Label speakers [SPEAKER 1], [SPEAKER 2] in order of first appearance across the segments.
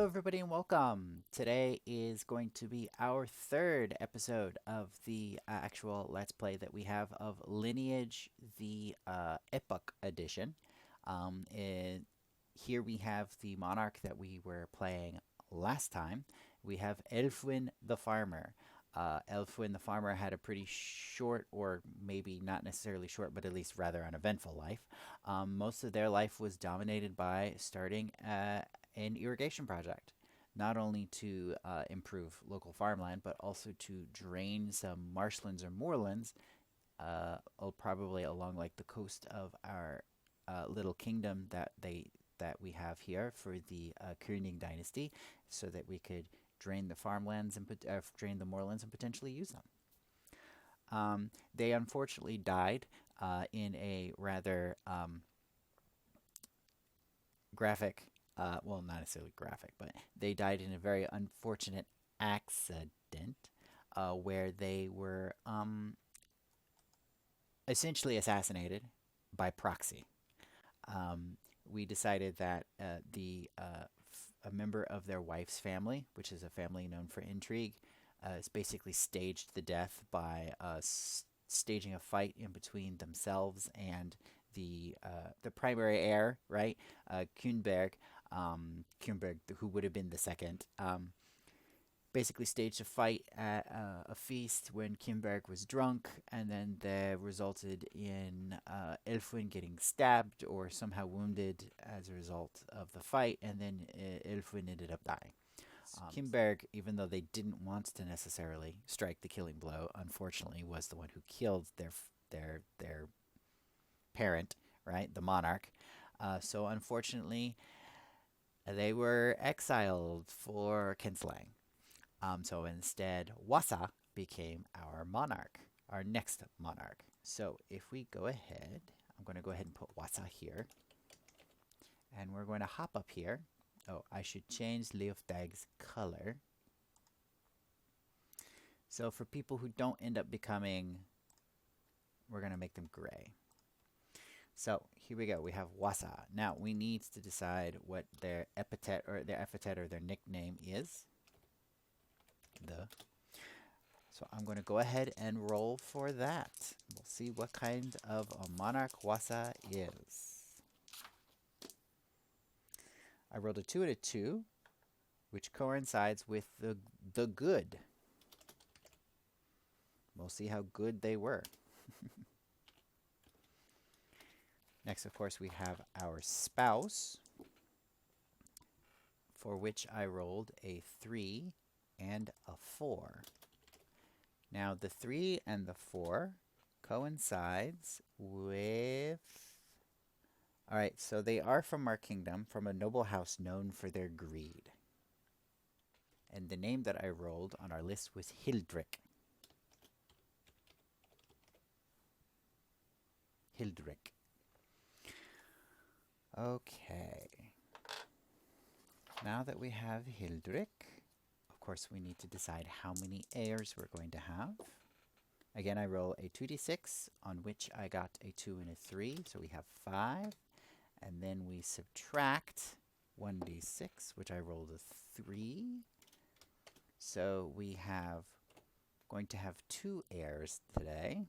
[SPEAKER 1] Hello, everybody, and welcome. Today is going to be our third episode of the actual Let's Play that we have of Lineage, the Epoch edition. Here we have the monarch that we were playing last time. We have Elfwin the Farmer. Elfwin the Farmer had a pretty short, or maybe not necessarily short, but at least rather uneventful life. Most of their life was dominated by starting an irrigation project, not only to improve local farmland, but also to drain some marshlands or moorlands, probably along like the coast of our little kingdom that we have here for the König dynasty, so that we could drain the farmlands and drain the moorlands and potentially use them. They unfortunately died in a rather graphic, well, not necessarily graphic, but they died in a very unfortunate accident where they were essentially assassinated by proxy. We decided that a member of their wife's family, which is a family known for intrigue, is basically staged the death by staging a fight in between themselves and the primary heir, right? Kuhnberg, who would have been the second, basically staged a fight at a feast when Kimberg was drunk, and then that resulted in Elfwin getting stabbed or somehow wounded as a result of the fight, and then Elfwin ended up dying. Kimberg, even though they didn't want to necessarily strike the killing blow, unfortunately was the one who killed their parent, right, the monarch. So unfortunately, they were exiled for kinslaying. So instead, Wassa became our monarch, our next monarch. So if we go ahead, I'm going to go ahead and put Wassa here. And we're going to hop up here. Oh, I should change Leofdag's color. So for people who don't end up becoming, we're going to make them gray. So here we go. We have Wassa. Now we need to decide what their epithet or their nickname is. So I'm going to go ahead and roll for that. We'll see what kind of a monarch Wassa is. I rolled a 2 and a 2, which coincides with the good. We'll see how good they were. Next, of course, we have our spouse, for which I rolled a 3 and a 4. Now, the 3 and the 4 coincides with... All right, so they are from our kingdom, from a noble house known for their greed. And the name that I rolled on our list was Hildrick. Hildrick. Okay. Now that we have Hildrick, of course, we need to decide how many heirs we're going to have. Again, I roll a 2d6, on which I got a 2 and a 3, so we have 5. And then we subtract 1d6, which I rolled a 3. So we have going to have 2 heirs today.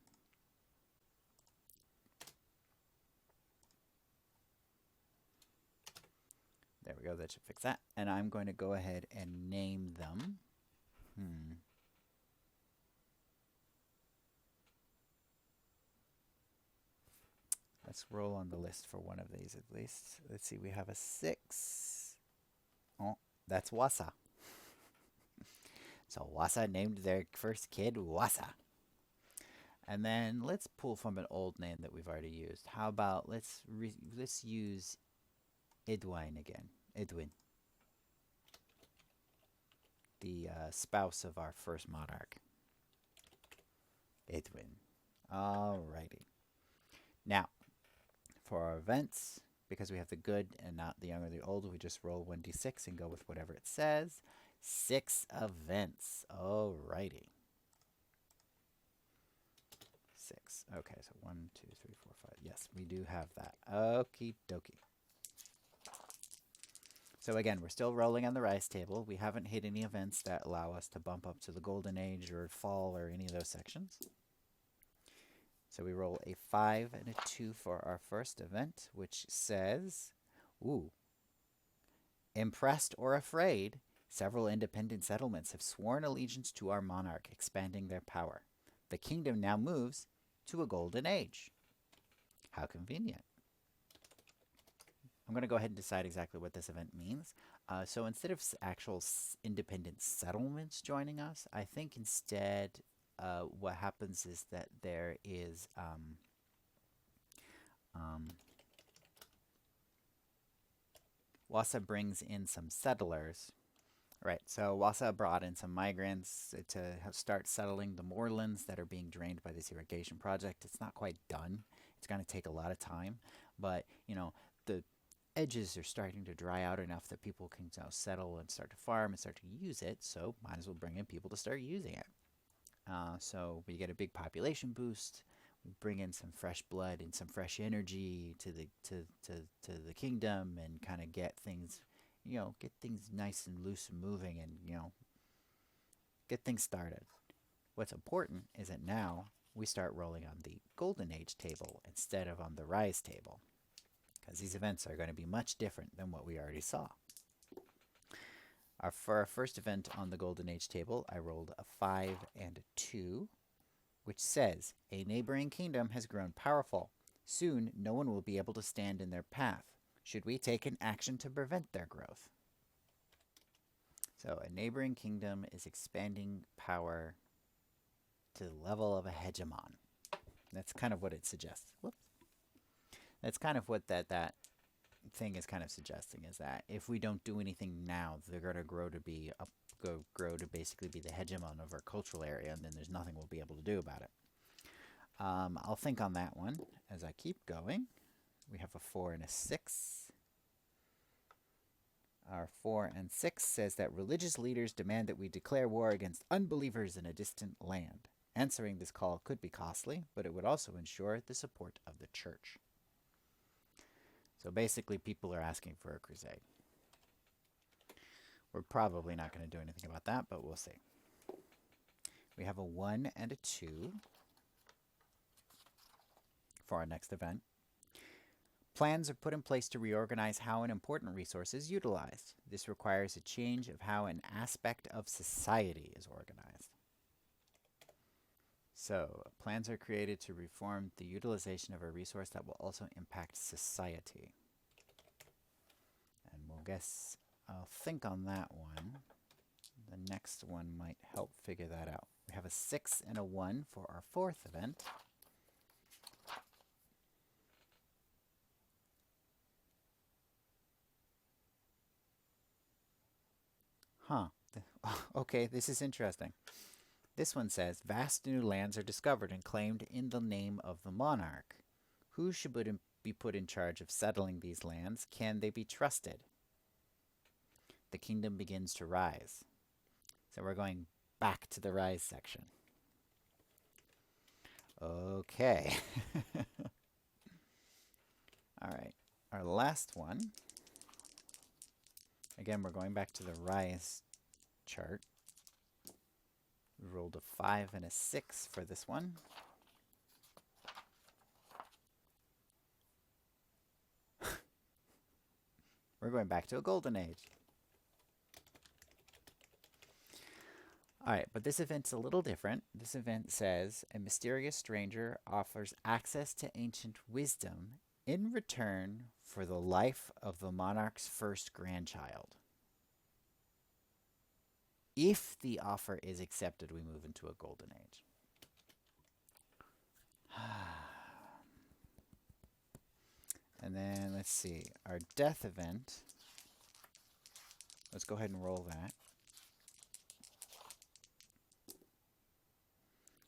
[SPEAKER 1] There we go, that should fix that. And I'm going to go ahead and name them. Let's roll on the list for one of these at least. Let's see, we have a 6. Oh, that's Wassa. So Wassa named their first kid Wassa. And then let's pull from an old name that we've already used. How about let's use Edwin again. Edwin. The spouse of our first monarch. Edwin. Alrighty. Now, for our events, because we have the good and not the young or the old, we just roll 1d6 and go with whatever it says. 6 events. Alrighty. 6. Okay, so 1, 2, 3, 4, 5. Yes, we do have that. Okie dokie. So again, we're still rolling on the rise table. We haven't hit any events that allow us to bump up to the golden age or fall or any of those sections. So we roll a 5 and a 2 for our first event, which says, ooh, impressed or afraid, several independent settlements have sworn allegiance to our monarch, expanding their power. The kingdom now moves to a golden age. How convenient. I'm going to go ahead and decide exactly what this event means. So instead of actual independent settlements joining us, I think instead what happens is that there is Wassa brings in some settlers. Right, so Wassa brought in some migrants to start settling the moorlands that are being drained by this irrigation project. It's not quite done. It's going to take a lot of time, but the edges are starting to dry out enough that people can settle and start to farm and start to use it. So might as well bring in people to start using it. So we get a big population boost. We bring in some fresh blood and some fresh energy to the kingdom and kind of get things, get things nice and loose and moving and get things started. What's important is that now we start rolling on the Golden Age table instead of on the Rise table, because these events are going to be much different than what we already saw. For our first event on the Golden Age table, I rolled a 5 and a 2, which says, a neighboring kingdom has grown powerful. Soon, no one will be able to stand in their path. Should we take an action to prevent their growth? So, a neighboring kingdom is expanding power to the level of a hegemon. That's kind of what it suggests. Whoops. That's kind of what that thing is kind of suggesting, is that if we don't do anything now, they're going to grow to basically be the hegemon of our cultural area, and then there's nothing we'll be able to do about it. I'll think on that one as I keep going. We have a 4 and a 6. Our 4 and 6 says that religious leaders demand that we declare war against unbelievers in a distant land. Answering this call could be costly, but it would also ensure the support of the church. So basically, people are asking for a crusade. We're probably not going to do anything about that, but we'll see. We have a 1 and a 2 for our next event. Plans are put in place to reorganize how an important resource is utilized. This requires a change of how an aspect of society is organized. So, plans are created to reform the utilization of a resource that will also impact society. And I'll think on that one. The next one might help figure that out. We have a 6 and a 1 for our fourth event. Okay, this is interesting. This one says, vast new lands are discovered and claimed in the name of the monarch. Who should be put in charge of settling these lands? Can they be trusted? The kingdom begins to rise. So we're going back to the rise section. Okay. All right. Our last one. Again, we're going back to the rise chart. We rolled a 5 and a 6 for this one. We're going back to a golden age. Alright, but this event's a little different. This event says, a mysterious stranger offers access to ancient wisdom in return for the life of the monarch's first grandchild. If the offer is accepted, we move into a golden age. And then, let's see, our death event. Let's go ahead and roll that.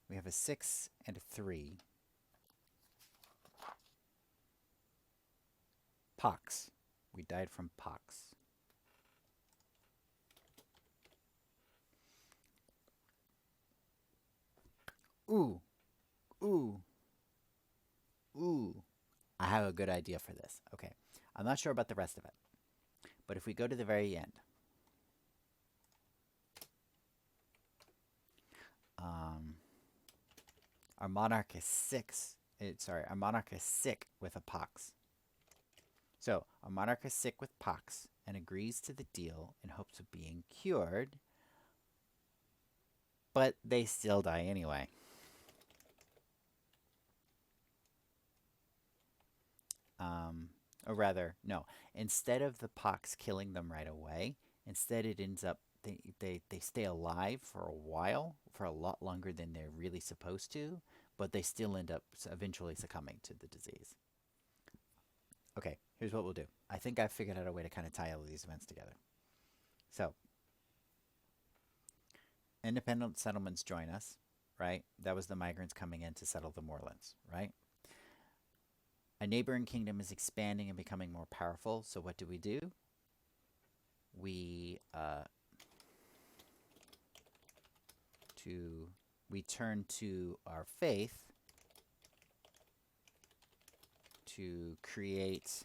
[SPEAKER 1] We have a 6 and a 3. Pox. We died from pox. Ooh. Ooh. Ooh. I have a good idea for this. Okay. I'm not sure about the rest of it. But if we go to the very end, um, our monarch is our monarch is sick with a pox. So our monarch is sick with pox and agrees to the deal in hopes of being cured, but they still die anyway. Um, or rather, no. Instead of the pox killing them right away, instead it ends up they stay alive for a while, for a lot longer than they're really supposed to, but they still end up eventually succumbing to the disease. Okay, here's what we'll do. I think I've figured out a way to kind of tie all of these events together. So, independent settlements join us, right? That was the migrants coming in to settle the moorlands, right? A neighboring kingdom is expanding and becoming more powerful. So what do? We to we turn to our faith to create.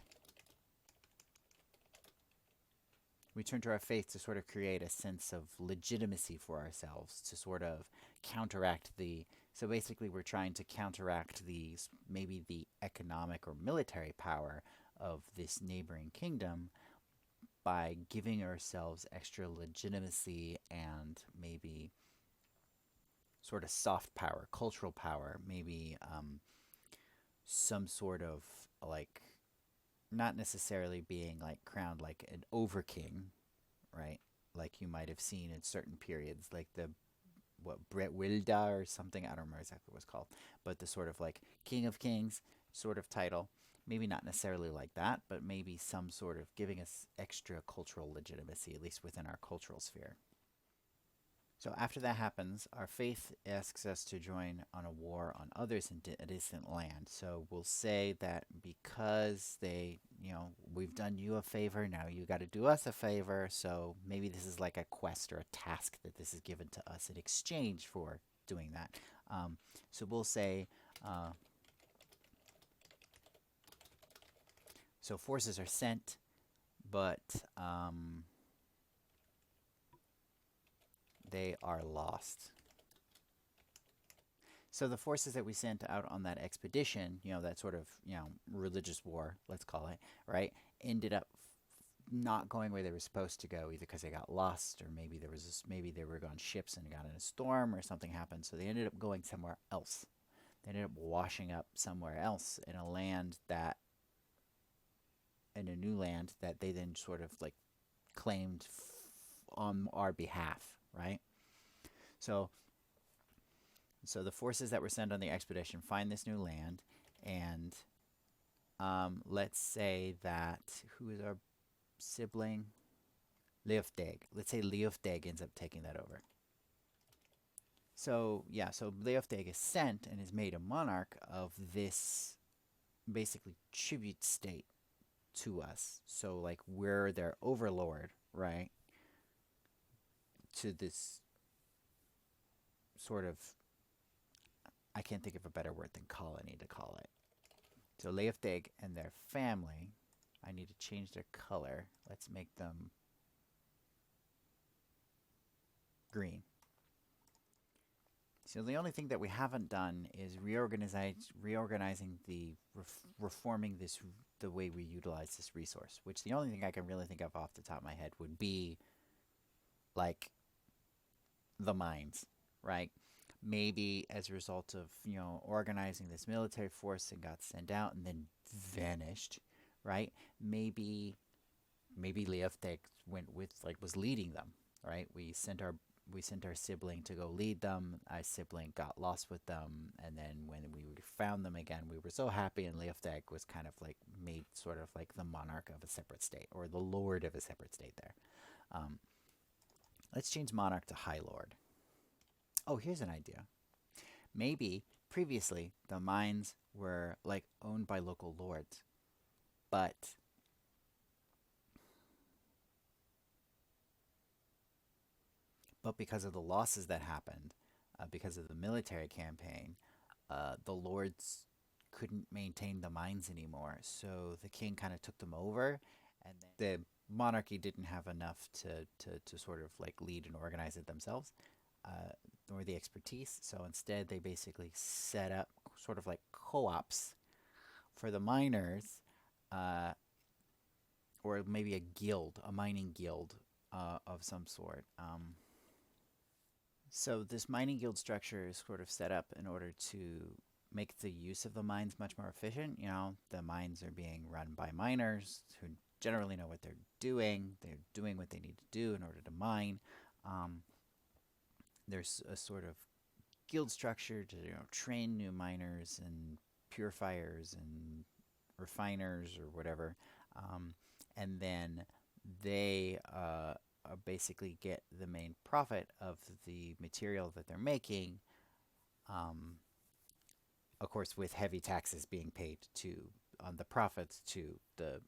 [SPEAKER 1] We turn to our faith to sort of create a sense of legitimacy for ourselves, to sort of counteract the. So basically, we're trying to counteract maybe the economic or military power of this neighboring kingdom by giving ourselves extra legitimacy and maybe sort of soft power, cultural power, maybe some sort of like not necessarily being like crowned like an overking, right? Like you might have seen in certain periods, like the Brett Wilda or something. I don't remember exactly what it's called, but the sort of like King of Kings sort of title. Maybe not necessarily like that, but maybe some sort of giving us extra cultural legitimacy, at least within our cultural sphere. So after that happens, our faith asks us to join on a war on others in a distant land. So we'll say that because we've done you a favor, now you got to do us a favor. So maybe this is like a quest or a task that this is given to us in exchange for doing that. So we'll say, uh, so forces are sent, but they are lost. So the forces that we sent out on that expedition, that sort of, religious war, let's call it, right, ended up not going where they were supposed to go, either because they got lost or maybe they were on ships and got in a storm or something happened. So they ended up going somewhere else. They ended up washing up somewhere else in a new land that they then sort of like claimed on our behalf, right? So So the forces that were sent on the expedition find this new land, and let's say that who is our sibling? Leofdeg. Let's say Leofdeg ends up taking that over. So yeah, so Leofdeg is sent and is made a monarch of this basically tribute state to us. So like we're their overlord, right? To this sort of, I can't think of a better word than colony to call it. So Leofdeg and their family, I need to change their color. Let's make them green. So the only thing that we haven't done is reorganizing reforming the way we utilize this resource. Which the only thing I can really think of off the top of my head would be like the mines, right? Maybe as a result of organizing this military force and got sent out and then vanished, right? Maybe Leoftek went with was leading them, right? We sent our sibling to go lead them. Our sibling got lost with them, and then when we found them again, we were so happy, and Leoftek was kind of like made sort of like the monarch of a separate state or the lord of a separate state there. Um, let's change monarch to high lord. Oh, here's an idea. Maybe previously the mines were like owned by local lords, but because of the losses that happened, because of the military campaign, the lords couldn't maintain the mines anymore. So the king kind of took them over, and then monarchy didn't have enough to sort of like lead and organize it themselves, nor the expertise. So instead, they basically set up sort of like co-ops for the miners, uh, or maybe a guild, a mining guild of some sort. So this mining guild structure is sort of set up in order to make the use of the mines much more efficient. You know, the mines are being run by miners who generally know what they're doing. They're doing what they need to do in order to mine. Um, there's a sort of guild structure to train new miners and purifiers and refiners or whatever, um, and then they basically get the main profit of the material that they're making. Um, of course, with heavy taxes being paid to on the profits to the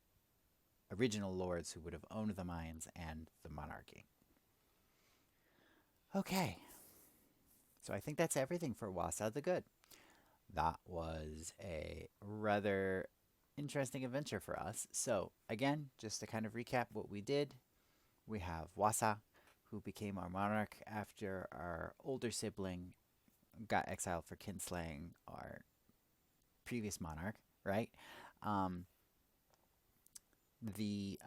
[SPEAKER 1] original lords who would have owned the mines and the monarchy. Okay, so I think that's everything for Wassa the Good. That was a rather interesting adventure for us. So, again, just to kind of recap what we did, we have Wassa, who became our monarch after our older sibling got exiled for kinslaying our previous monarch, right? Um, the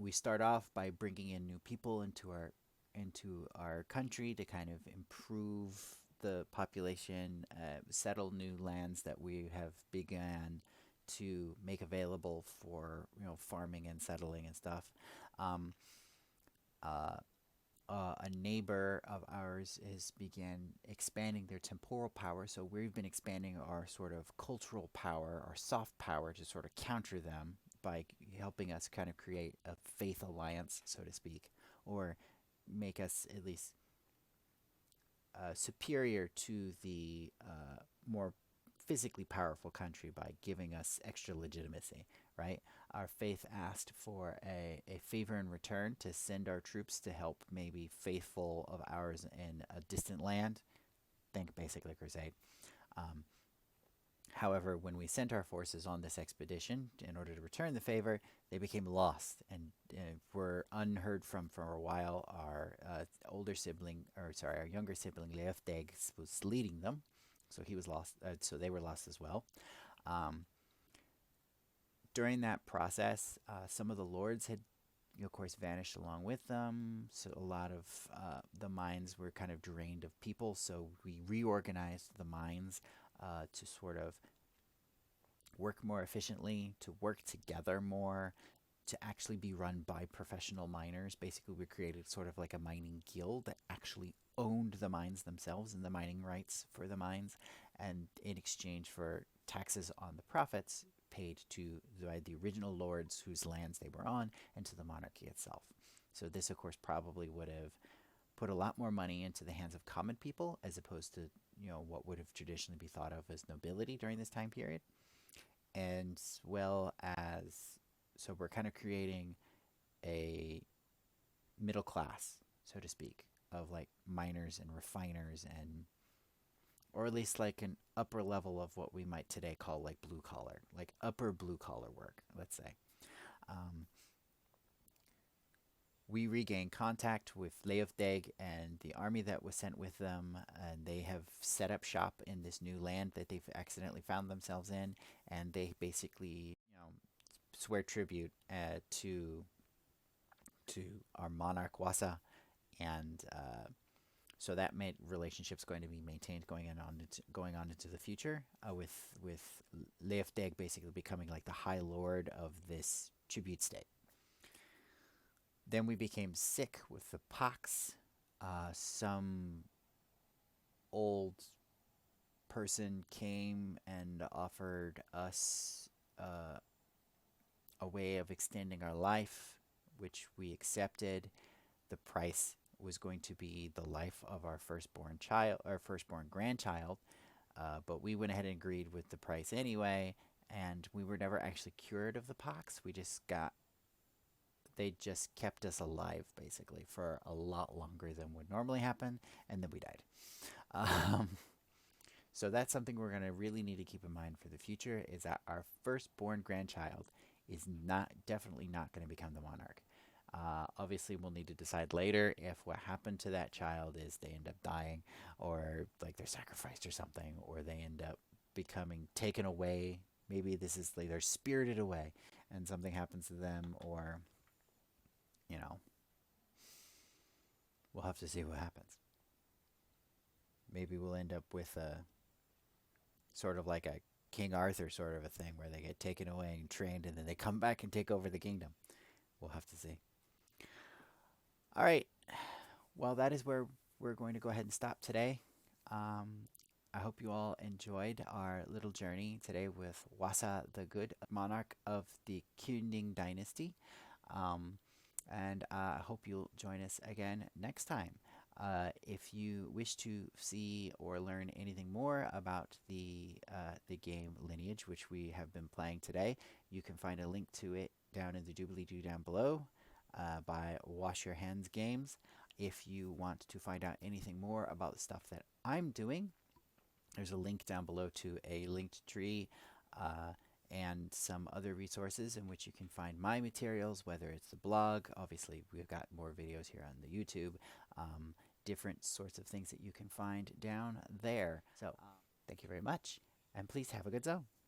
[SPEAKER 1] We start off by bringing in new people into our country to kind of improve the population, settle new lands that we have began to make available for farming and settling and stuff. Um, uh, a neighbor of ours has began expanding their temporal power, so we've been expanding our sort of cultural power, our soft power, to sort of counter them by helping us kind of create a faith alliance, so to speak, or make us at least superior to the more physically powerful country by giving us extra legitimacy, right? Our faith asked for a favor in return to send our troops to help maybe faithful of ours in a distant land. Think basically crusade. Um, However, when we sent our forces on this expedition in order to return the favor, they became lost and were unheard from for a while. Our older sibling, or sorry, our younger sibling Leofdeg was leading them, so he was lost. So they were lost as well. Um, During that process, some of the lords had, of course, vanished along with them. So a lot of the mines were kind of drained of people. So we reorganized the mines to sort of work more efficiently, to work together more, to actually be run by professional miners. Basically, we created sort of like a mining guild that actually owned the mines themselves and the mining rights for the mines, and in exchange for taxes on the profits paid to the original lords whose lands they were on and to the monarchy itself. So this, of course, probably would have put a lot more money into the hands of common people as opposed to what would have traditionally be thought of as nobility during this time period, as well as so we're kind of creating a middle class, so to speak, of like miners and refiners and or at least like an upper level of what we might today call like blue collar, like upper blue collar work, let's say. Um, we regain contact with Leofdeg and the army that was sent with them, and they have set up shop in this new land that they've accidentally found themselves in, and they basically, swear tribute to our monarch Wassa, and so that made relationships going to be maintained going on into the future, with Leofdeg basically becoming like the high lord of this tribute state. Then we became sick with the pox. Some old person came and offered us a way of extending our life, which we accepted. The price was going to be the life of our firstborn grandchild, but we went ahead and agreed with the price anyway. And we were never actually cured of the pox. They just kept us alive basically for a lot longer than would normally happen, and then we died. Um, so that's something we're going to really need to keep in mind for the future, is that our firstborn grandchild is not definitely not going to become the monarch. Obviously, we'll need to decide later if what happened to that child is they end up dying, or like they're sacrificed or something, or they end up becoming taken away. Maybe this is like they're spirited away and something happens to them, or, you know, we'll have to see what happens. Maybe we'll end up with a sort of like a King Arthur sort of a thing where they get taken away and trained and then they come back and take over the kingdom. We'll have to see. All right. Well, that is where we're going to go ahead and stop today. I hope you all enjoyed our little journey today with Wassa the Good, monarch of the Qing dynasty. Um, and I hope you'll join us again next time. If you wish to see or learn anything more about the game Lineage, which we have been playing today, you can find a link to it down in the doobly doo down below by Wash Your Hands Games. If you want to find out anything more about the stuff that I'm doing, there's a link down below to a linked tree uh, and some other resources in which you can find my materials, whether it's the blog. Obviously, we've got more videos here on the YouTube, different sorts of things that you can find down there. So, thank you very much, and please have a good zone.